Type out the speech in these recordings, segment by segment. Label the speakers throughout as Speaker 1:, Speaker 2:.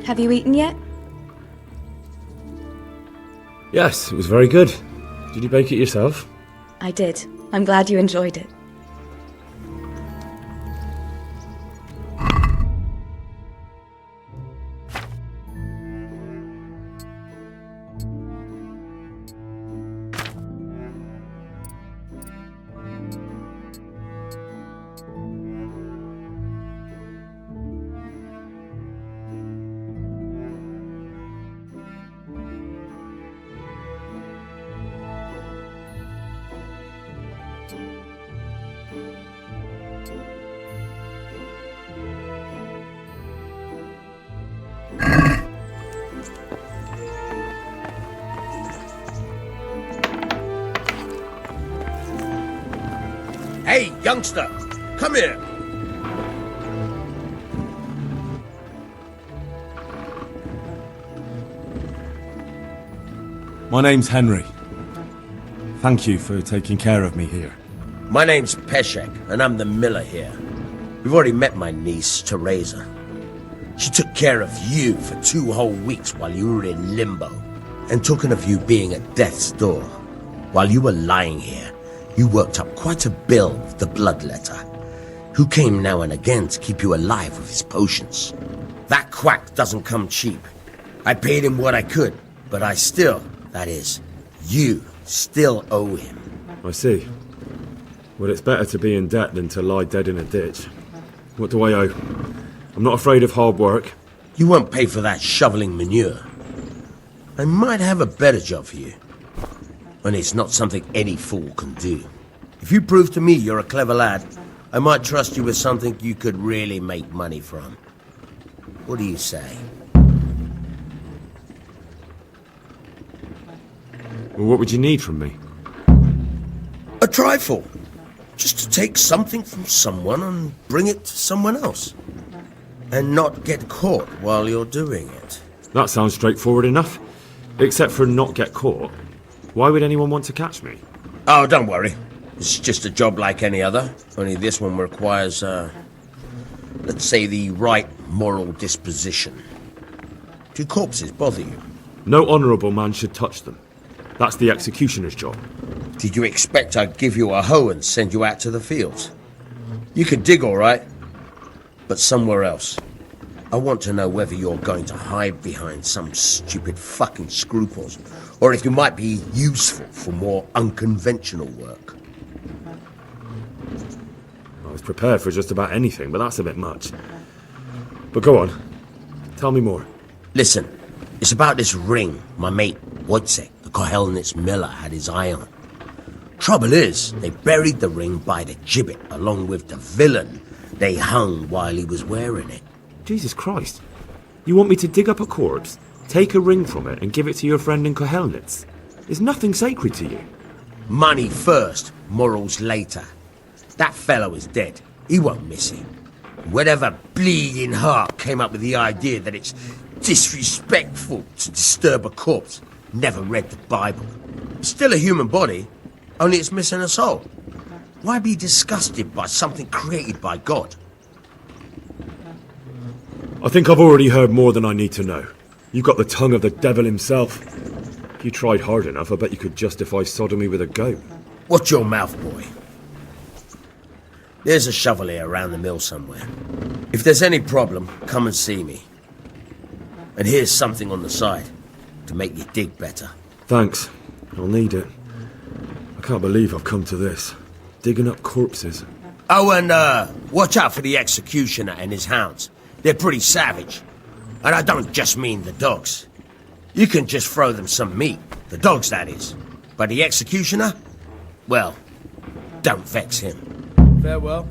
Speaker 1: Have you eaten yet?
Speaker 2: Yes, it was very good. Did you bake it yourself?
Speaker 1: I did. I'm glad you enjoyed it.
Speaker 3: Hey, youngster, come here.
Speaker 2: My name's Henry. Thank you for taking care of me here.
Speaker 3: My name's Peshek, and I'm the miller here. You've already met my niece, Teresa. She took care of you for 2 whole weeks while you were in limbo. And talking of you being at death's door, while you were lying here, you worked up quite a bill with the bloodletter, who came now and again to keep you alive with his potions. That quack doesn't come cheap. I paid him what I could, but I still, that is, you still owe him.
Speaker 2: I see. Well, it's better to be in debt than to lie dead in a ditch. What do I owe? I'm not afraid of hard work.
Speaker 3: You won't pay for that shoveling manure. I might have a better job for you. And it's not something any fool can do. If you prove to me you're a clever lad, I might trust you with something you could really make money from. What do you say?
Speaker 2: Well, what would you need from me?
Speaker 3: A trifle. Just to take something from someone and bring it to someone else. And not get caught while you're doing it.
Speaker 2: That sounds straightforward enough. Except for not get caught. Why would anyone want to catch me?
Speaker 3: Oh, don't worry. It's just a job like any other. Only this one requires, let's say, the right moral disposition. Do corpses bother you?
Speaker 2: No honourable man should touch them. That's the executioner's job.
Speaker 3: Did you expect I'd give you a hoe and send you out to the fields? You can dig all right, but somewhere else. I want to know whether you're going to hide behind some stupid fucking scruples, or if you might be useful for more unconventional work.
Speaker 2: I was prepared for just about anything, but that's a bit much. But go on. Tell me more.
Speaker 3: Listen, it's about this ring my mate Wojciech, the Kohelnitz miller, had his eye on. Trouble is, they buried the ring by the gibbet along with the villain they hung while he was wearing it.
Speaker 2: Jesus Christ. You want me to dig up a corpse, take a ring from it, and give it to your friend in Kohelnitz? Is nothing sacred to you?
Speaker 3: Money first, morals later. That fellow is dead. He won't miss him. Whatever bleeding heart came up with the idea that it's disrespectful to disturb a corpse never read the Bible. It's still a human body, only it's missing a soul. Why be disgusted by something created by God?
Speaker 2: I think I've already heard more than I need to know. You've got the tongue of the devil himself. If you tried hard enough, I bet you could justify sodomy with a goat.
Speaker 3: Watch your mouth, boy. There's a shovel here around the mill somewhere. If there's any problem, come and see me. And here's something on the side to make you dig better.
Speaker 2: Thanks. I'll need it. I can't believe I've come to this. Digging up corpses.
Speaker 3: Oh, and watch out for the executioner and his hounds. They're pretty savage. And I don't just mean the dogs. You can just throw them some meat. The dogs, that is. But the executioner? Well, don't vex him.
Speaker 4: Farewell.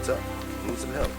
Speaker 4: What's up? Need some help?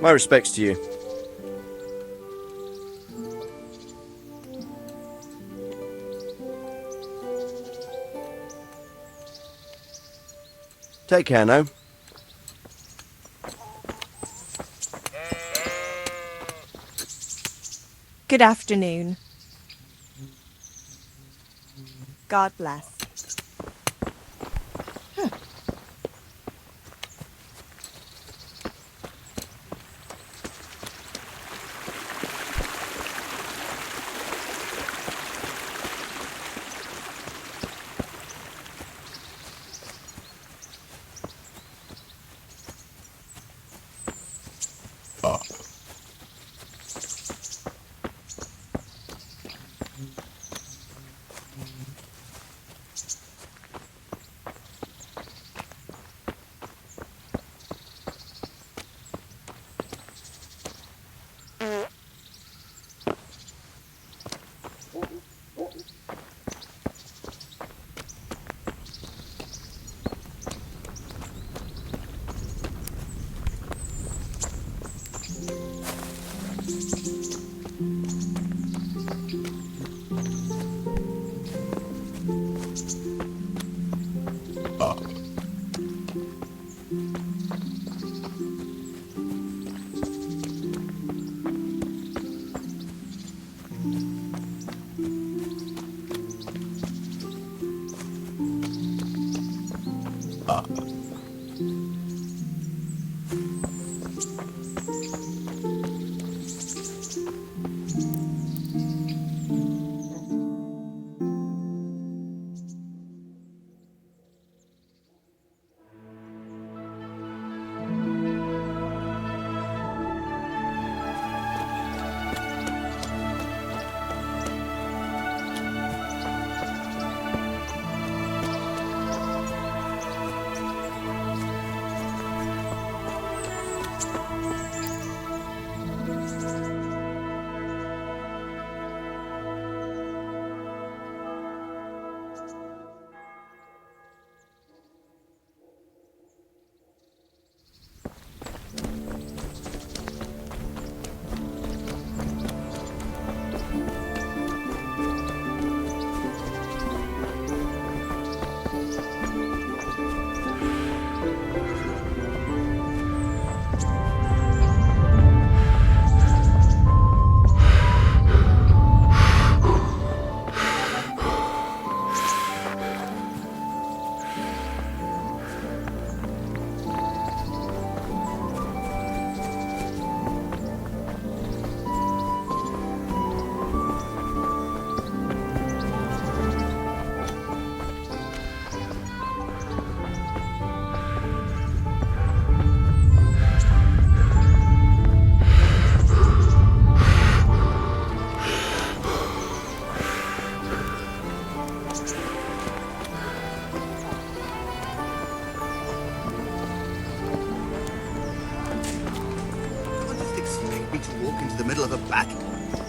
Speaker 4: My respects to you. Take care now.
Speaker 5: Good afternoon. God bless.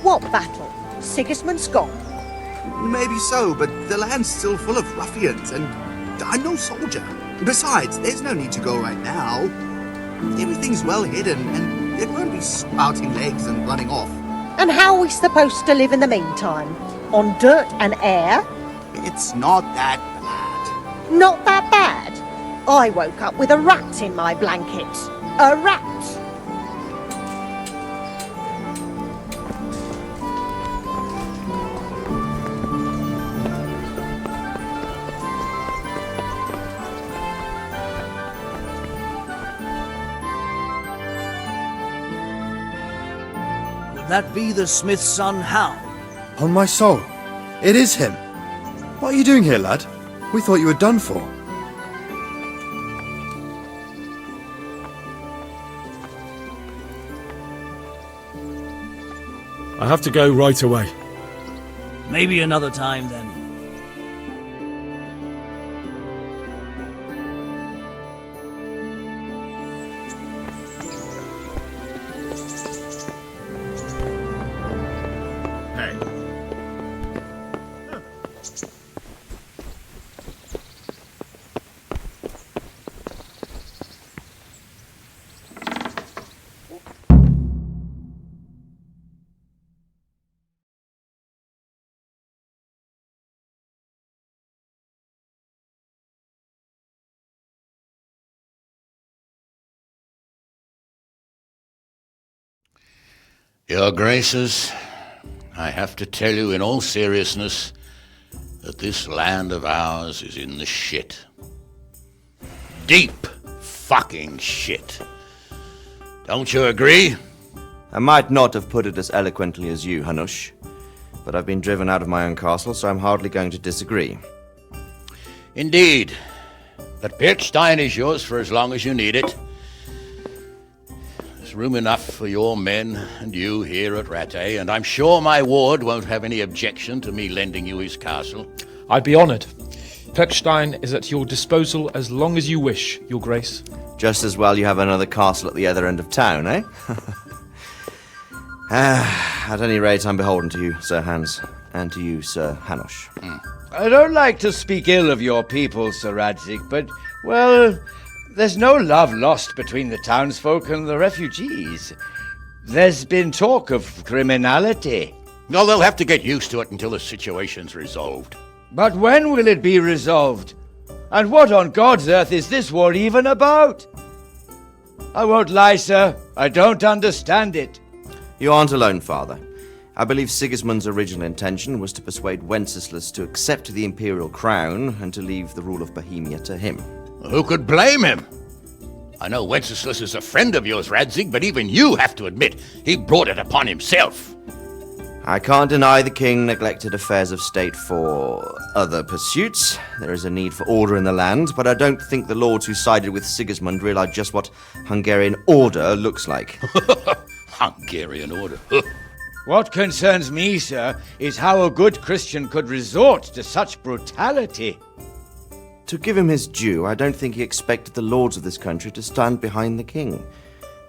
Speaker 6: What battle? Sigismund's gone.
Speaker 7: Maybe so, but the land's still full of ruffians, and I'm no soldier. Besides, there's no need to go right now. Everything's well hidden, and it won't be sprouting legs and running off.
Speaker 6: And how are we supposed to live in the meantime? On dirt and air?
Speaker 7: It's not that bad.
Speaker 6: Not that bad. I woke up with a rat in my blanket. A rat.
Speaker 8: That be the smith's son, Hal?
Speaker 9: On my soul, it is him. What are you doing here, lad? We thought you were done for.
Speaker 2: I have to go right away.
Speaker 8: Maybe another time, then.
Speaker 10: Your Graces, I have to tell you in all seriousness that this land of ours is in the shit. Deep fucking shit. Don't you agree?
Speaker 4: I might not have put it as eloquently as you, Hanush, but I've been driven out of my own castle, so I'm hardly going to disagree.
Speaker 10: Indeed. But Birkstein is yours for as long as you need it. There's room enough for your men and you here at Rattay, and I'm sure my ward won't have any objection to me lending you his castle.
Speaker 11: I'd be honoured. Birkstein is at your disposal as long as you wish, Your Grace.
Speaker 4: Just as well you have another castle at the other end of town, eh? At any rate, I'm beholden to you, Sir Hans, and to you, Sir Hanush.
Speaker 12: I don't like to speak ill of your people, Sir Radzig, but, well, there's no love lost between the townsfolk and the refugees. There's been talk of criminality.
Speaker 10: Well, they'll have to get used to it until the situation's resolved.
Speaker 12: But when will it be resolved? And what on God's earth is this war even about? I won't lie, sir. I don't understand it.
Speaker 4: You aren't alone, Father. I believe Sigismund's original intention was to persuade Wenceslas to accept the imperial crown and to leave the rule of Bohemia to him.
Speaker 10: Who could blame him? I know Wenceslas is a friend of yours, Radzig, but even you have to admit he brought it upon himself.
Speaker 4: I can't deny the king neglected affairs of state for other pursuits. There is a need for order in the land, but I don't think the lords who sided with Sigismund realized just what Hungarian order looks like.
Speaker 10: Hungarian order?
Speaker 12: What concerns me, sir, is how a good Christian could resort to such brutality.
Speaker 4: To give him his due, I don't think he expected the lords of this country to stand behind the king.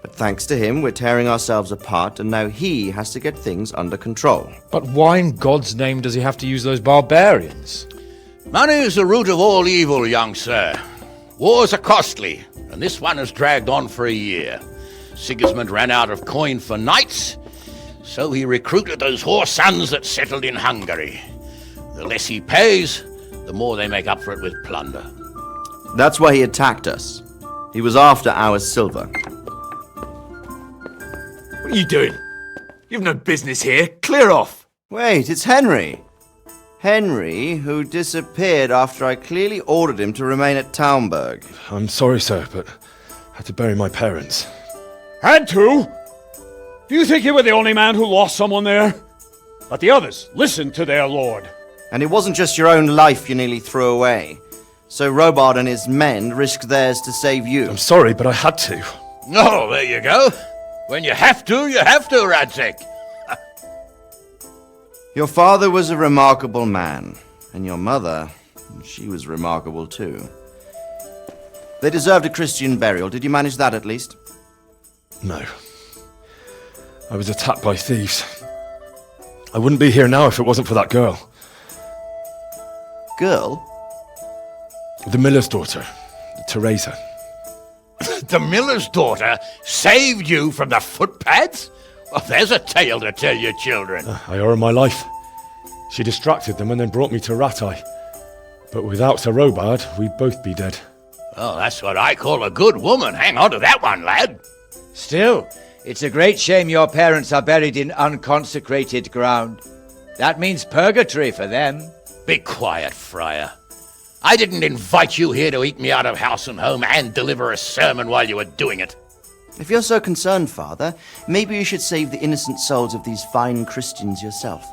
Speaker 4: But thanks to him, we're tearing ourselves apart, and now he has to get things under control.
Speaker 11: But why in God's name does he have to use those barbarians?
Speaker 10: Money is the root of all evil, young sir. Wars are costly, and this one has dragged on for a year. Sigismund ran out of coin for knights, so he recruited those whore sons that settled in Hungary. The less he pays, the more they make up for it with plunder.
Speaker 4: That's why he attacked us. He was after our silver.
Speaker 2: What are you doing? You've no business here. Clear off.
Speaker 4: Wait, it's Henry. Henry, who disappeared after I clearly ordered him to remain at Taumberg.
Speaker 2: I'm sorry, sir, but I had to bury my parents.
Speaker 13: Had to? Do you think you were the only man who lost someone there? But the others listened to their lord.
Speaker 4: And it wasn't just your own life you nearly threw away. So Robard and his men risked theirs to save you.
Speaker 2: I'm sorry, but I had to.
Speaker 10: Oh, there you go. When you have to, Radzig.
Speaker 4: Your father was a remarkable man, and your mother, she was remarkable too. They deserved a Christian burial. Did you manage that at least?
Speaker 2: No. I was attacked by thieves. I wouldn't be here now if it wasn't for that girl.
Speaker 4: Girl?
Speaker 2: The miller's daughter, Teresa.
Speaker 10: The miller's daughter saved you from the footpads? Well, there's a tale to tell your children.
Speaker 2: I owe her my life. She distracted them and then brought me to Rattay. But without Sir Robard, we'd both be dead.
Speaker 10: Oh, that's what I call a good woman. Hang on to that one, lad.
Speaker 12: Still, it's a great shame your parents are buried in unconsecrated ground. That means purgatory for them.
Speaker 10: Be quiet, Friar. I didn't invite you here to eat me out of house and home and deliver a sermon while you were doing it.
Speaker 4: If you're so concerned, Father, maybe you should save the innocent souls of these fine Christians yourself.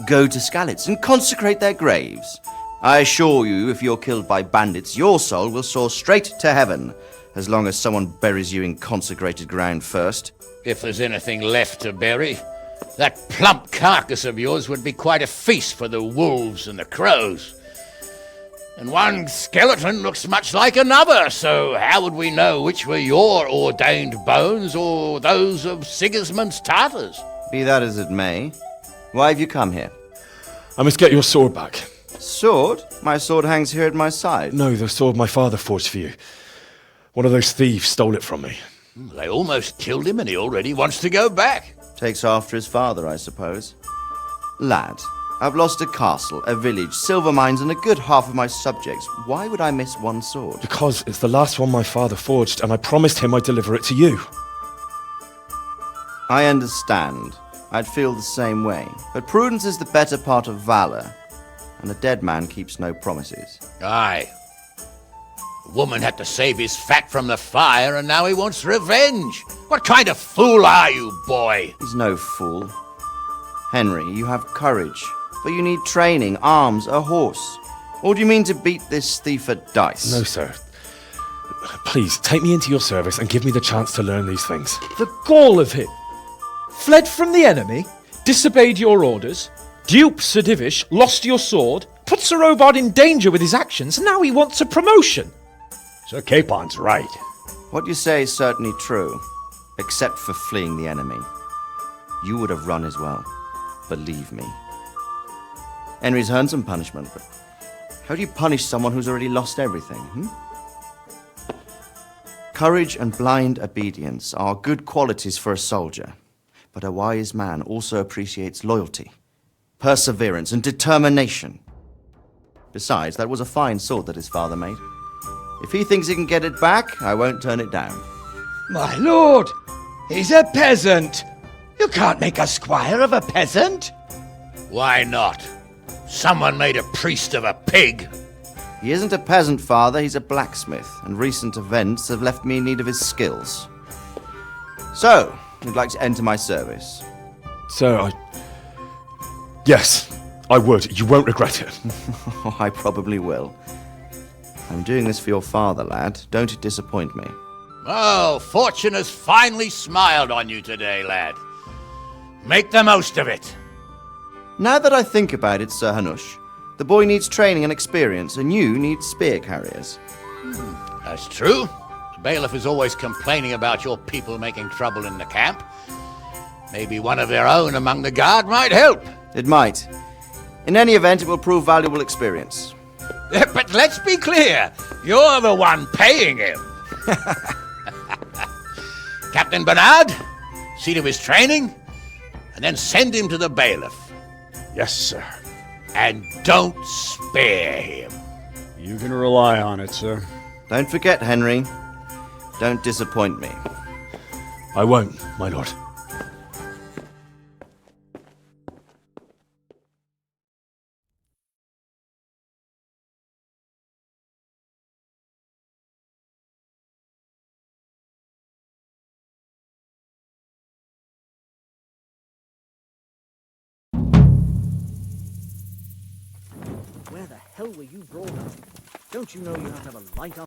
Speaker 4: Go to Skalitz and consecrate their graves. I assure you, if you're killed by bandits, your soul will soar straight to heaven, as long as someone buries you in consecrated ground first.
Speaker 10: If there's anything left to bury, that plump carcass of yours would be quite a feast for the wolves and the crows. And one skeleton looks much like another, so how would we know which were your ordained bones or those of Sigismund's Tartars?
Speaker 4: Be that as it may, why have you come here?
Speaker 2: I must get your sword back.
Speaker 4: Sword? My sword hangs here at my side.
Speaker 2: No, the sword my father forged for you. One of those thieves stole it from me.
Speaker 10: They almost killed him and he already wants to go back.
Speaker 4: Takes after his father, I suppose. Lad, I've lost a castle, a village, silver mines, and a good half of my subjects. Why would I miss one sword?
Speaker 2: Because it's the last one my father forged, and I promised him I'd deliver it to you.
Speaker 4: I understand. I'd feel the same way. But prudence is the better part of valor, and a dead man keeps no promises.
Speaker 10: Aye. The woman had to save his fat from the fire, and now he wants revenge. What kind of fool are you, boy?
Speaker 4: He's no fool. Henry, you have courage, but you need training, arms, a horse. Or do you mean to beat this thief at dice?
Speaker 14: No, sir. Please, take me into your service and give me the chance to learn these things.
Speaker 11: The gall of him! Fled from the enemy, disobeyed your orders, duped Sir Divish, lost your sword, put Sir Robard in danger with his actions, and now he wants a promotion.
Speaker 13: Sir Capon's right.
Speaker 4: What you say is certainly true, except for fleeing the enemy. You would have run as well, believe me. Henry's earned some punishment, but how do you punish someone who's already lost everything, Courage and blind obedience are good qualities for a soldier, but a wise man also appreciates loyalty, perseverance, and determination. Besides, that was a fine sword that his father made. If he thinks he can get it back, I won't turn it down.
Speaker 12: My lord, he's a peasant. You can't make a squire of a peasant.
Speaker 10: Why not? Someone made a priest of a pig.
Speaker 4: He isn't a peasant, father, he's a blacksmith, and recent events have left me in need of his skills. So, you'd like to enter my service?
Speaker 14: Sir, Yes, I would. You won't regret it.
Speaker 4: I probably will. I'm doing this for your father, lad. Don't disappoint me.
Speaker 10: Oh, fortune has finally smiled on you today, lad. Make the most of it.
Speaker 4: Now that I think about it, Sir Hanush, the boy needs training and experience, and you need spear carriers.
Speaker 10: That's true. The bailiff is always complaining about your people making trouble in the camp. Maybe one of their own among the guard might help.
Speaker 4: It might. In any event, it will prove valuable experience.
Speaker 10: But let's be clear, you're the one paying him. Captain Bernard, see to his training, and then send him to the bailiff.
Speaker 13: Yes, sir.
Speaker 10: And don't spare him.
Speaker 13: You can rely on it, sir.
Speaker 4: Don't forget, Henry. Don't disappoint me.
Speaker 14: I won't, my lord.
Speaker 8: Where the hell were you brought up? Don't you know you have to have a light on?